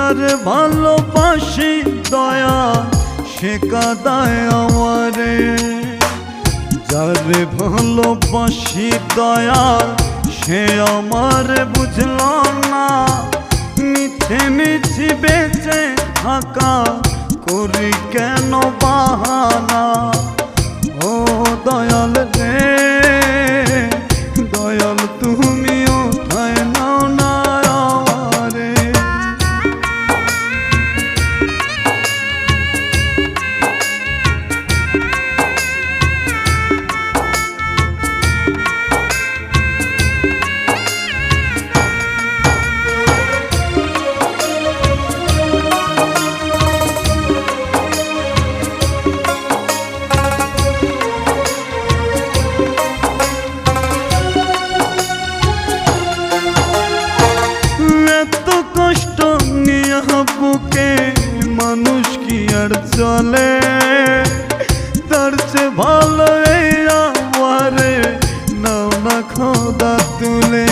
যারে ভালোবাসি দয়া সে কাঁদায় আমারে, যারে ভালোবাসি দয়া সে আমার বুঝল না। মিছে মিছি বেঁচে থাকা করি কেন বাহানা। ও দয়াল রে দয়াল তুমি উঠায় নাও না আমারে। কষ্ট নিয়ে বুকে মানুষ কি আর চলে, তার চেয়ে ভালো এই আমারে নাও না খোদা তুলে।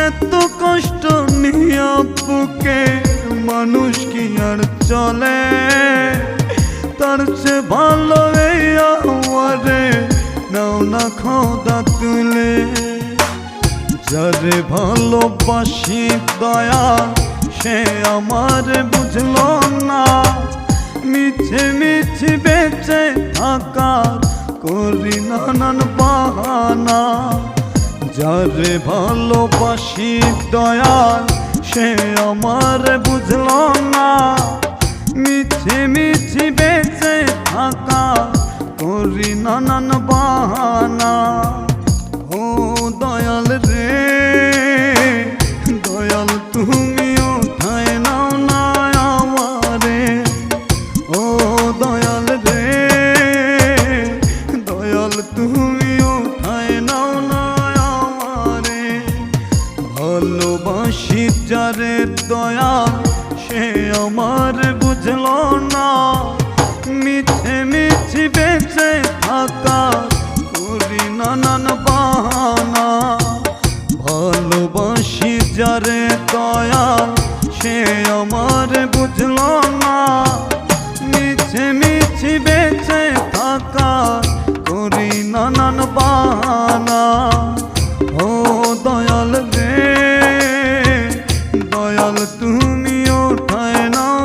এত কষ্ট নিয়ে বুকে মানুষ কি আর চলে, তার চেয়ে ভালো এই আমারে নাও না খোদা তুলে। যারে ভালোবাসি দয়া সে আমার বুঝল না। মিছে মিছি বেঁচে থাকার করি নানান বাহানা। যারে ভালোবাসি দয়া সে আমার বুঝল না। মিছে মিছি বেঁচে থাকা করি নানান বাহানা। ও দয়াল রে দয়াল তুমি উঠায় নাও না আমারে। ও দয়াল রে দয়াল তুমি উঠায় নাও না আমারে। ভালোবাসি যারে দয়া সে আমার বুঝল না। মিছে মিছি বেঁচে থাকা করি নানান বাহানা। ভালোবাসি যারে দয়াল সে আমার বুঝল না। মিছে মিছি বেঁচে থাকা করি নানান বাহানা। ও দয়াল রে দয়াল তুমি ওঠায় নাও